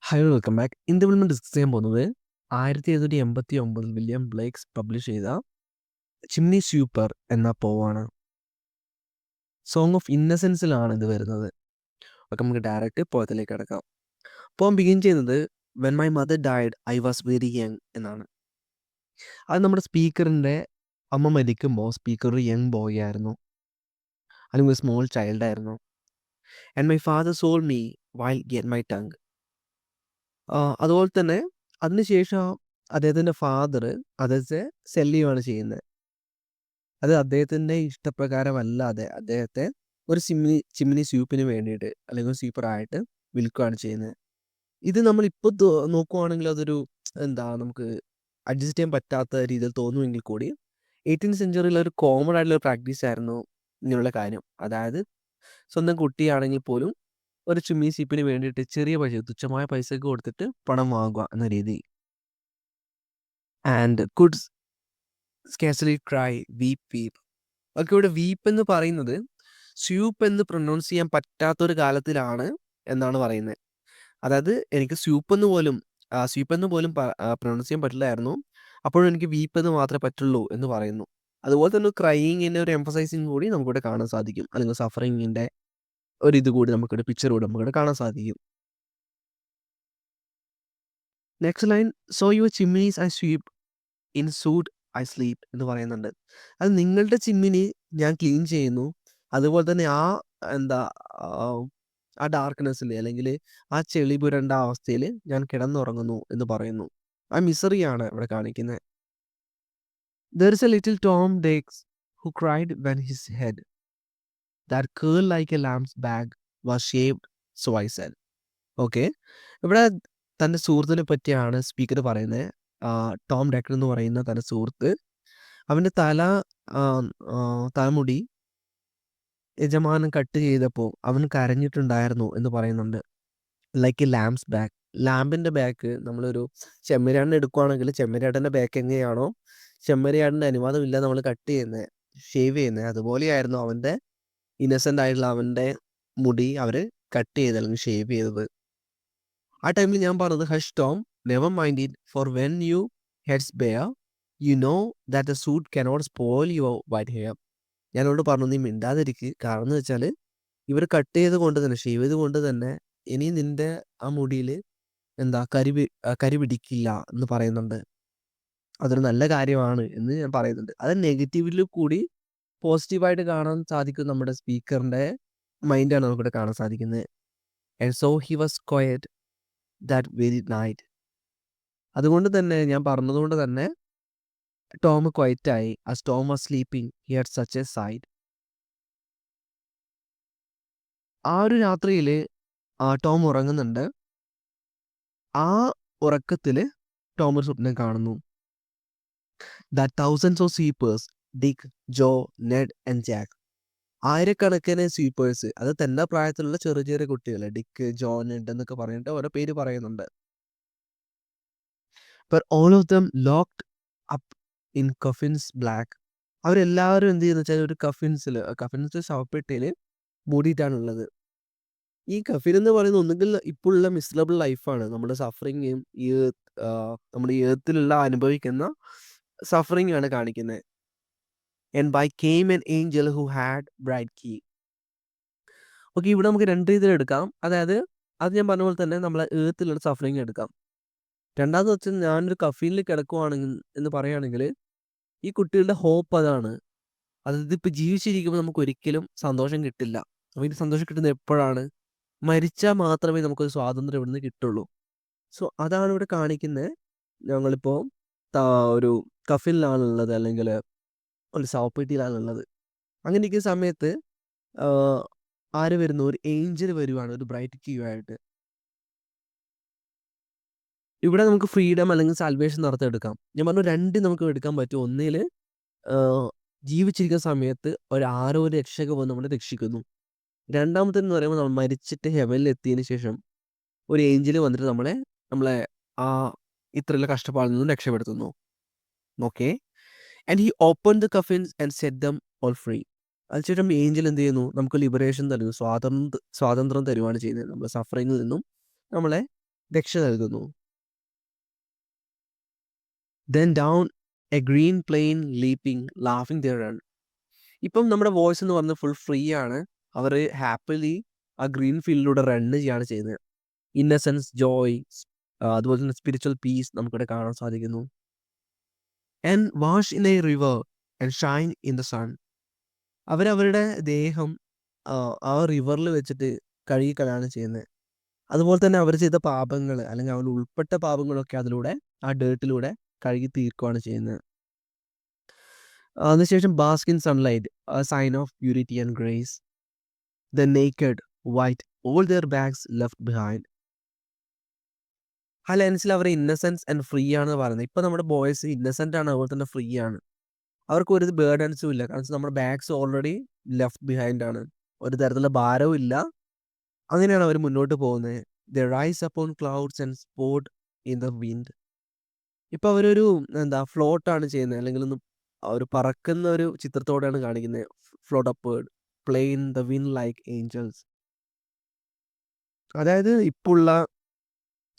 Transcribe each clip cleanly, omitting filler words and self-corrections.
High welcome back. ഇന്ന് നമ്മൾ discuss ചെയ്യാൻ പോകുന്നത് 1789 വില്യം ബ്ലേക്സ് പബ്ലിഷ് ചെയ്ത ചിമ്നി സ്വീപ്പർ എന്ന പോവാണ്. സോങ് ഓഫ് ഇന്നസെൻസിലാണ് ഇത് വരുന്നത്. അപ്പോൾ നമുക്ക് ഡയറക്റ്റ് പോയത്തിലേക്ക് കിടക്കാം. പോം ബിഗിൻ ചെയ്യുന്നത് when my mother died I was very young എന്നാണ്. അത് നമ്മുടെ സ്പീക്കറിൻ്റെ അമ്മ മരിക്കുമ്പോൾ സ്പീക്കർ ഒരു യങ് ബോയ് ആയിരുന്നു, അല്ലെങ്കിൽ ഒരു സ്മോൾ ചൈൽഡ് ആയിരുന്നു. And my father sold me while yet my tongue. അതുപോലെ തന്നെ അതിനുശേഷം അദ്ദേഹത്തിൻ്റെ ഫാദർ അദ്ദേഹത്തെ സെല്ലുകയാണ് ചെയ്യുന്നത്. അത് അദ്ദേഹത്തിൻ്റെ ഇഷ്ടപ്രകാരമല്ലാതെ അദ്ദേഹത്തെ ഒരു ചിമ്മിനി സ്വീപ്പിന് വേണ്ടിയിട്ട് അല്ലെങ്കിൽ ഒരു സ്വീപ്പറായിട്ട് വിൽക്കുകയാണ് ചെയ്യുന്നത്. ഇത് നമ്മളിപ്പോൾ നോക്കുവാണെങ്കിൽ അതൊരു നമുക്ക് അഡ്ജസ്റ്റ് ചെയ്യാൻ പറ്റാത്ത രീതിയിൽ തോന്നുമെങ്കിൽ കൂടി 18th സെഞ്ച്വറിയിൽ ഒരു കോമൺ ആയിട്ടുള്ള പ്രാക്ടീസ് ആയിരുന്നു ഇങ്ങനെയുള്ള കാര്യം. അതായത് സ്വന്തം കുട്ടിയാണെങ്കിൽ പോലും ഒരു ചിമ്മിനി സ്വീപ്പിന് വേണ്ടിയിട്ട് ചെറിയ പൈസ, തുച്ഛമായ പൈസക്ക് കൊടുത്തിട്ട് പണം വാങ്ങുക എന്ന രീതി. And could scarcely cry weep weep. ഒക്കെ ഇവിടെ വീപ്പ് എന്ന് പറയുന്നത് സ്വീപ്പ് എന്ന് പ്രൊനൗൺസ് ചെയ്യാൻ പറ്റാത്തൊരു കാലത്തിലാണ് എന്നാണ് പറയുന്നത്. അതായത് എനിക്ക് സ്വീപ്പ് എന്ന് പോലും പ്രൊനൗൺസ് ചെയ്യാൻ പറ്റില്ലായിരുന്നു, അപ്പോഴും എനിക്ക് വീപ്പ് എന്ന് മാത്രമേ പറ്റുള്ളൂ എന്ന് പറയുന്നു. അതുപോലെ തന്നെ ക്രൈയിങ്ങിൻ്റെ ഒരു എംഫസൈസിങ് കൂടി നമുക്കിവിടെ കാണാൻ സാധിക്കും, അല്ലെങ്കിൽ സഫറിങ്ങിൻ്റെ ഒരു ഇത് കൂടി നമുക്കിവിടെ പിക്ചർ കൂടി നമുക്കിവിടെ കാണാൻ സാധിക്കും. Next line, so your chimneys I sweep in soot I sleep എന്ന് പറയുന്നുണ്ട്. അത് നിങ്ങളുടെ ചിമ്മിനി ഞാൻ ക്ലീൻ ചെയ്യുന്നു, അതുപോലെ തന്നെ എന്താ ആ ഡാർക്ക്നെസ്സിൽ അല്ലെങ്കിൽ ആ ചെളി പുരണ്ട അവസ്ഥയിൽ ഞാൻ കിടന്നുറങ്ങുന്നു എന്ന് പറയുന്നു. ആ മിസറിയാണ് ഇവിടെ കാണിക്കുന്നത്. There is a little Tom Dacre who cried when his head that curled like a lamb's back was shaved so I said. Okay, ഇവിടെ തൻ്റെ സുഹൃത്തിനെ പറ്റിയാണ് സ്പീക്കർ പറയുന്നത്. ടോം ഡെക്കർ എന്ന് പറയുന്ന തൻ്റെ സുഹൃത്ത്, അവൻ്റെ തലമുടി യജമാനൻ കട്ട് ചെയ്തപ്പോൾ അവൻ കരഞ്ഞിട്ടുണ്ടായിരുന്നു എന്ന് പറയുന്നുണ്ട്. ലൈക്ക് എ ലാംസ് ബാക്ക്, ലാമ്പിൻ്റെ ബാക്ക് നമ്മളൊരു ചെമ്മരിയാടിനെ എടുക്കുകയാണെങ്കിൽ ചെമ്മരിയാടിൻ്റെ ബാക്ക് എങ്ങനെയാണോ ചെമ്മരിയാടിൻ്റെ അനുവാദമില്ല നമ്മൾ കട്ട് ചെയ്യുന്നത്, ഷേവ് ചെയ്യുന്നത്, അതുപോലെയായിരുന്നു അവൻ്റെ ഇന്നസെൻ്റ് ആയിട്ടുള്ള അവൻ്റെ മുടി അവർ കട്ട് ചെയ്ത് അല്ലെങ്കിൽ ഷേവ് ചെയ്തത്. ആ ടൈമിൽ ഞാൻ പറഞ്ഞത്, hush Tom, never mind it, for when you heads bare you know that a soot cannot spoil your white hair. ഞാനോട് പറഞ്ഞു, നീ മിണ്ടാതിരിക്കുക, കാരണം എന്ന് വെച്ചാൽ ഇവർ കട്ട് ചെയ്ത് കൊണ്ട് തന്നെ, ഷേവ് ചെയ്ത് കൊണ്ട് തന്നെ ഇനി നിന്റെ ആ മുടിയിൽ കരി പിടിക്കില്ല എന്ന് പറയുന്നുണ്ട്. അതൊരു നല്ല കാര്യമാണ് എന്ന് ഞാൻ പറയുന്നുണ്ട്. അത് നെഗറ്റീവിൽ കൂടി പോസിറ്റീവായിട്ട് കാണാൻ സാധിക്കും. നമ്മുടെ സ്പീക്കറിൻ്റെ മൈൻഡാണ് നമുക്കിവിടെ കാണാൻ സാധിക്കുന്നത്. And so he was quiet that very night. അതുകൊണ്ട് തന്നെ ഞാൻ പറഞ്ഞതുകൊണ്ട് തന്നെ ടോം ക്വയറ്റായി. As Tom was sleeping he had such a sight. ആ ഒരു രാത്രിയിൽ ടോം ഉറങ്ങുന്നുണ്ട്. ആ ഉറക്കത്തിൽ ടോം ഒരു സ്വപ്നം കാണുന്നു. ദാറ്റ് തൗസൻഡ്സ് ഓഫ് സ്വീപ്പേഴ്സ്, ഡിക്ക്, ജോ, നെഡ് ആൻഡ് ജാക്ക്. ആയിരക്കണക്കിന് സ്വീപ്പേഴ്സ്, അത് തൻ്റെ പ്രായത്തിലുള്ള ചെറിയ ചെറിയ കുട്ടികൾ, ഡിക്ക്, ജോ, നെഡ് എന്നൊക്കെ പറഞ്ഞിട്ട് ഓരോ പേര് പറയുന്നുണ്ട്. But all of them locked up in coffins black. അവരെല്ലാവരും എന്ത് ചെയ്യുന്ന വെച്ചാൽ ഒരു കഫിൻസ് ശവപ്പെട്ടിയിൽ മൂടിയിട്ടാണുള്ളത്. ഈ കഫിൻ എന്ന് പറയുന്നത് ഒന്നുകിൽ ഇപ്പോഴുള്ള മിസറബിൾ ലൈഫാണ്, നമ്മുടെ സഫറിങ്ങും നമ്മുടെ ഈ എർത്തിലുള്ള അനുഭവിക്കുന്ന സഫറിങ് ആണ് കാണിക്കുന്നത്. And by came an angel who had bright key. Okay, ഇവിടെ നമുക്ക് രണ്ട് രീതിയിൽ എടുക്കാം. അതായത് അത് ഞാൻ പറഞ്ഞ പോലെ തന്നെ നമ്മളെ എർത്തിലുള്ള സഫറിങ് എടുക്കാം. രണ്ടാമത് വെച്ചാൽ ഞാനൊരു കഫീനിൽ കിടക്കുവാണെങ്കിൽ എന്ന് പറയുകയാണെങ്കിൽ ഈ കുട്ടികളുടെ ഹോപ്പ് അതാണ്. അതായത് ഇപ്പോൾ ജീവിച്ചിരിക്കുമ്പോൾ നമുക്ക് ഒരിക്കലും സന്തോഷം കിട്ടില്ല. അപ്പോൾ ഇത് സന്തോഷം കിട്ടുന്നത് എപ്പോഴാണ്? മരിച്ചാൽ മാത്രമേ നമുക്കൊരു സ്വാതന്ത്ര്യം ഇവിടുന്ന് കിട്ടുള്ളൂ. സോ അതാണ് ഇവിടെ കാണിക്കുന്നത്. ഞങ്ങളിപ്പോൾ ഒരു കഫിനിലാണുള്ളത്, അല്ലെങ്കിൽ ഒരു ശവപ്പെട്ടിയിലാണുള്ളത്. അങ്ങനെ ഇരിക്കുന്ന സമയത്ത് ആര് വരുന്നു? ഒരു ഏഞ്ചൽ വരുവാണ്, ഒരു ബ്രൈറ്റ് ക്യൂ ആയിട്ട്. ഇവിടെ നമുക്ക് ഫ്രീഡം അല്ലെങ്കിൽ സാൽവേഷൻ നടത്തിയെടുക്കാം. ഞാൻ പറഞ്ഞു രണ്ടും നമുക്ക് എടുക്കാൻ പറ്റും. ഒന്നിൽ ജീവിച്ചിരിക്കുന്ന സമയത്ത് ആരോ ഒരു രക്ഷകൻ വന്ന് നമ്മളെ രക്ഷിക്കുന്നു. രണ്ടാമത്തേന്ന് പറയുമ്പോൾ നമ്മൾ മരിച്ചിട്ട് ഹെവനിൽ എത്തിയതിന് ശേഷം ഒരു ഏഞ്ചൽ വന്നിട്ട് നമ്മളെ ആ ഇത്രയുള്ള കഷ്ടപ്പാടിൽ നിന്നും രക്ഷപ്പെടുത്തുന്നു. Okay, and he open the coffins and set them all free. അതിനുശേഷം ഏഞ്ചൽ എന്ത് ചെയ്യുന്നു? നമുക്ക് ലിബറേഷൻ തരുന്നു, സ്വാതന്ത്ര്യം തരുവാണ് ചെയ്യുന്നത്. നമ്മുടെ സഫറിങ്ങിൽ നിന്നും നമ്മളെ രക്ഷ നൽകുന്നു. Then down a green plane leaping, laughing they run. ഇപ്പം നമ്മുടെ വോയിസ് എന്ന് പറഞ്ഞത് ഫുൾ ഫ്രീ ആണ്. അവര് ഹാപ്പിലി ആ ഗ്രീൻ ഫീൽഡിലൂടെ റണ്ണ് ചെയ്യാണ് ചെയ്യുന്നത്. ഇന്നസെൻസ്, ജോയ്, അതുപോലെ തന്നെ സ്പിരിച്വൽ പീസ് നമുക്കിവിടെ കാണാൻ സാധിക്കുന്നു. And wash in a river and shine in the sun. അവരവരുടെ ദേഹം ആ റിവറിൽ വെച്ചിട്ട് കഴുകിക്കളയാണ് ചെയ്യുന്നത്. അതുപോലെ തന്നെ അവർ ചെയ്ത പാപങ്ങൾ അല്ലെങ്കിൽ അവർ ഉൾപ്പെട്ട പാപങ്ങളൊക്കെ അതിലൂടെ ആ ഡേർട്ടിലൂടെ കഴുകി തീർക്കുകയാണ് ചെയ്യുന്നത്. അതിനുശേഷം bask in sunlight, a sign of purity and grace. The naked, white, all their bags left behind. ആ ലെൻസിൽ അവർ ഇന്നസെൻസ് ആൻഡ് ഫ്രീ ആണെന്ന് പറയുന്നത്. ഇപ്പൊ നമ്മുടെ ബോയ്സ് ഇന്നസെന്റ് ആണ്, അതുപോലെ തന്നെ ഫ്രീ ആണ്. അവർക്ക് ഒരു ബേർഡൻസും ഇല്ല. കാരണം നമ്മുടെ ബാഗ്സ് ഓൾറെഡി ലെഫ്റ്റ് ബിഹൈൻഡ് ആണ്. ഒരു തരത്തിലുള്ള ഭാരവും ഇല്ല. അങ്ങനെയാണ് അവർ മുന്നോട്ട് പോകുന്നത്. They rise upon clouds and sport in the wind. ഇപ്പൊ അവരൊരു ഫ്ലോട്ടാണ് ചെയ്യുന്നത്, അല്ലെങ്കിൽ ഒന്ന് ഒരു പറക്കുന്ന ഒരു ചിത്രത്തോടെയാണ് കാണിക്കുന്നത്. Float upward, play in the wind like angels. അതായത് ഇപ്പുള്ള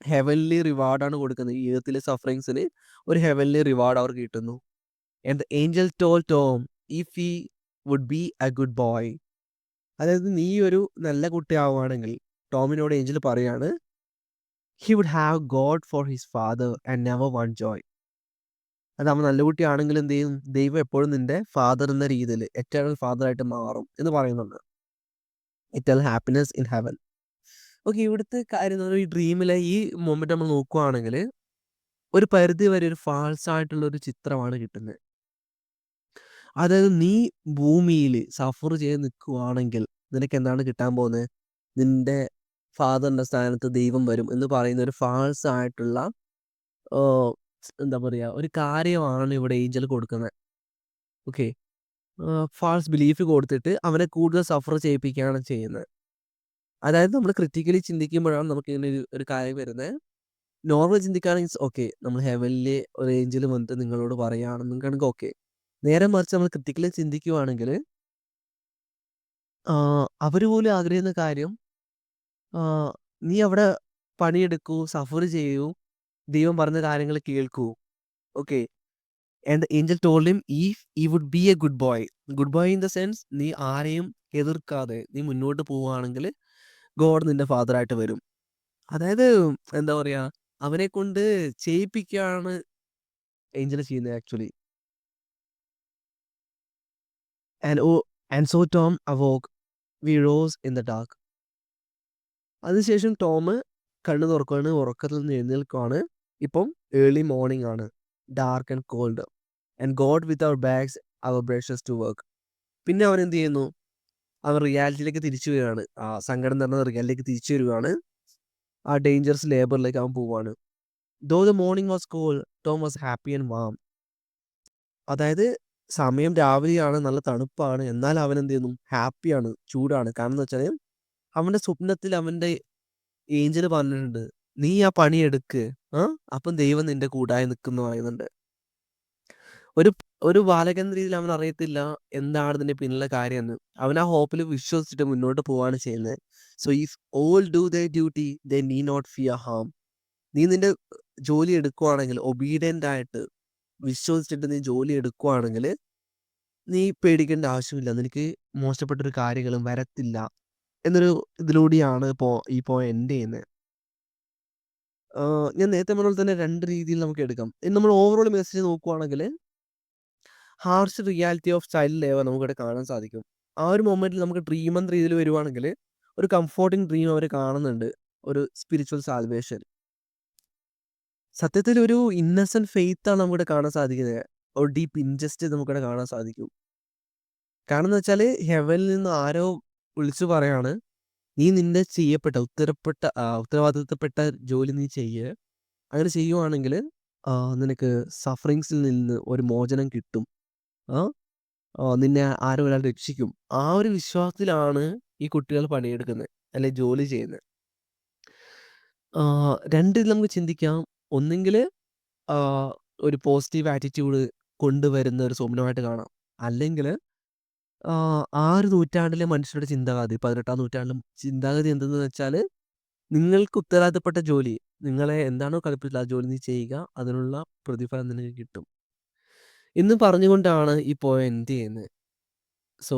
ഹെവൻലി റിവാർഡാണ് കൊടുക്കുന്നത്. ഈ എർത്തിലെ സഫറിങ്സിന് ഒരു ഹെവൻലി റിവാർഡ് അവർക്ക് കിട്ടുന്നു. And the angel told Tom if he would be a good boy. അതായത് നീ ഒരു നല്ല കുട്ടിയാവുകയാണെങ്കിൽ, ടോമിനോട് ഏഞ്ചൽ പറയാണ്, he would have God for his father and never want joy. അത് അവൻ നല്ല കുട്ടിയാണെങ്കിൽ എന്ത് ചെയ്യും, ദൈവം എപ്പോഴും നിന്റെ ഫാദർ എന്ന രീതിയിൽ എറ്റേണൽ ഫാദർ ആയിട്ട് മാറും എന്ന് പറയുന്നുണ്ട്. Eternal happiness in heaven. Okay, ഇവിടുത്തെ കാര്യം എന്ന് പറഞ്ഞാൽ ഈ ഡ്രീമിലെ ഈ മൊമെന്റ് നമ്മൾ നോക്കുകയാണെങ്കിൽ ഒരു പരിധി വരെ ഒരു ഫാൾസ് ആയിട്ടുള്ള ഒരു ചിത്രമാണ് കിട്ടുന്നത്. അതായത് നീ ഭൂമിയിൽ സഫർ ചെയ്ത് നിൽക്കുകയാണെങ്കിൽ നിനക്ക് എന്താണ് കിട്ടാൻ പോകുന്നത്, നിന്റെ ഫാദറിന്റെ സ്ഥാനത്ത് ദൈവം വരും എന്ന് പറയുന്ന ഒരു ഫാൾസ് ആയിട്ടുള്ള എന്താ പറയുക, ഒരു കാര്യമാണ് ഇവിടെ ഏഞ്ചൽ കൊടുക്കുന്നത്. ഓക്കെ, ഫാൾസ് ബിലീഫ് കൊടുത്തിട്ട് അവനെ കൂടുതൽ സഫർ ചെയ്യിപ്പിക്കുകയാണ് ചെയ്യുന്നത്. അതായത് നമ്മൾ ക്രിറ്റിക്കലി ചിന്തിക്കുമ്പോഴാണ് നമുക്ക് ഇങ്ങനെ ഒരു കാര്യം വരുന്നത്. നോർമൽ ചിന്തിക്കുകയാണെങ്കിൽ ഓക്കെ, നമ്മൾ ഹെവനിലെ ഒരു ഏഞ്ചൽ വന്നിട്ട് നിങ്ങളോട് പറയുകയാണെന്നുണ്ടെങ്കിൽ ഓക്കെ. നേരെ മറിച്ച് നമ്മൾ ക്രിറ്റിക്കലി ചിന്തിക്കുവാണെങ്കിൽ അവർ പോലും ആഗ്രഹിക്കുന്ന കാര്യം, നീ അവിടെ പണിയെടുക്കൂ, സഫർ ചെയ്യൂ, ദൈവം പറഞ്ഞ കാര്യങ്ങൾ കേൾക്കൂ. Okay, and the angel told him if he would be a good boy. Good boy in the sense നീ ആരെയും എതിർക്കാതെ നീ മുന്നോട്ട് പോവുകയാണെങ്കിൽ ഗോഡ് നിന്റെ ഫാദറായിട്ട് വരും. അതായത് എന്താ പറയാ, അവനെ കൊണ്ട് ചെയ്യിപ്പിക്കുകയാണ് ഏഞ്ചൽ ചെയ്യുന്നത് actually. And so Tom awoke, we rose in the dark. അതിനുശേഷം ടോം കണ്ണു തുറക്കുകയാണ്, ഉറക്കത്തിൽ നിന്ന് എഴുന്നേൽക്കുകയാണ്. ഇപ്പം ഏർലി മോർണിംഗ് ആണ്, dark and cold. And got with our bags our brushes to work. പിന്നെ അവൻ എന്ത് ചെയ്യുന്നു, അവൻ റിയാലിറ്റിയിലേക്ക് തിരിച്ചു വരികയാണ്. ആ സങ്കടം നിറഞ്ഞ റിയാലിറ്റിയിലേക്ക് തിരിച്ചു വരികയാണ്. ആ ഡേഞ്ചറസ് ലേബറിലേക്ക് അവൻ പോവുകയാണ്. Though the morning was cold, Tom was happy and warm. അതായത് സമയം രാവിലെയാണ്, നല്ല തണുപ്പാണ്, എന്നാൽ അവൻ എന്ത് ചെയ്യുന്നു, ഹാപ്പിയാണ്, ചൂടാണ്. കാരണം എന്ന് വെച്ചാൽ അവന്റെ സ്വപ്നത്തിൽ അവന്റെ ഏഞ്ചൽ പറഞ്ഞിട്ടുണ്ട്, നീ ആ പണി എടുക്ക്, അപ്പം ദൈവം നിന്റെ കൂടായി നിൽക്കുന്നു പറയുന്നുണ്ട്. ഒരു ഒരു ബാലകൻ എന്ന രീതിയിൽ അവൻ അറിയത്തില്ല എന്താണ് ഇതിന്റെ പിന്നിലെ കാര്യം എന്ന്. അവൻ ആ ഹോപ്പിൽ വിശ്വസിച്ചിട്ട് മുന്നോട്ട് പോവാണ് ചെയ്യുന്നത്. So if all do their duty they need not fear harm. നീ നിന്റെ ജോലി എടുക്കുവാണെങ്കിൽ, ഒബീഡിയന്റ് ആയിട്ട് വിശ്വസിച്ചിട്ട് നീ ജോലി എടുക്കുവാണെങ്കിൽ നീ പേടിക്കേണ്ട ആവശ്യമില്ല, നിനക്ക് മോശപ്പെട്ടൊരു കാര്യങ്ങളും വരത്തില്ല എന്നൊരു ഇതിലൂടെയാണ് ഈ എൻഡ് ചെയ്യുന്നത്. ഞാൻ നേരത്തെ പറഞ്ഞ പോലെ തന്നെ രണ്ട് രീതിയിൽ നമുക്ക് എടുക്കാം. ഇനി നമ്മൾ ഓവറോൾ മെസ്സേജ് നോക്കുവാണെങ്കിൽ harsh reality of child labour നമുക്കിവിടെ കാണാൻ സാധിക്കും. ആ ഒരു മൊമെന്റിൽ നമുക്ക് ഡ്രീം എന്ന രീതിയിൽ വരുവാണെങ്കിൽ ഒരു കംഫോർട്ടിങ് ഡ്രീം അവർ കാണുന്നുണ്ട്, ഒരു സ്പിരിച്വൽ സാൽവേഷൻ. സത്യത്തിൽ ഒരു ഇന്നസെന്റ് ഫെയ്ത്ത് ആണ് നമുക്കിവിടെ കാണാൻ സാധിക്കുന്നത്. ഒരു ഡീപ്പ് ഇൻജസ്റ്റ് നമുക്കിവിടെ കാണാൻ സാധിക്കും. കാരണം എന്ന് വെച്ചാൽ ഹെവനിൽ നിന്ന് ആരോ വിളിച്ചു പറയാണ്, നീ നിന്റെ ഉത്തരവാദിത്തപ്പെട്ട ജോലി നീ ചെയ്യ്. അങ്ങനെ ചെയ്യുവാണെങ്കിൽ നിനക്ക് സഫറിങ്സിൽ നിന്ന് ഒരു മോചനം കിട്ടും, നിന്നെ ആരോ ഒരാൾ രക്ഷിക്കും. ആ ഒരു വിശ്വാസത്തിലാണ് ഈ കുട്ടികൾ പണിയെടുക്കുന്നത്, അല്ലെ ജോലി ചെയ്യുന്നത്. രണ്ട് നമുക്ക് ചിന്തിക്കാം. ഒന്നെങ്കിൽ ഒരു പോസിറ്റീവ് ആറ്റിറ്റ്യൂഡ് കൊണ്ടുവരുന്ന ഒരു സ്വപ്നമായിട്ട് കാണാം. അല്ലെങ്കിൽ ആ ഒരു നൂറ്റാണ്ടിലെ മനുഷ്യരുടെ ചിന്താഗതി, 18ാം നൂറ്റാണ്ടിലും ചിന്താഗതി എന്തെന്ന് വെച്ചാൽ, നിങ്ങൾക്ക് ഉത്തരവാദിത്തപ്പെട്ട ജോലി, നിങ്ങളെ എന്താണോ കളിപ്പിച്ചത് ആ ജോലി നീ ചെയ്യുക. അതിനുള്ള പ്രതിഫലം നിനക്ക് കിട്ടും. എന്ന് പറഞ്ഞുകൊണ്ടാണ് ഈ പോയം എൻഡ് ചെയ്യുന്നത്. സോ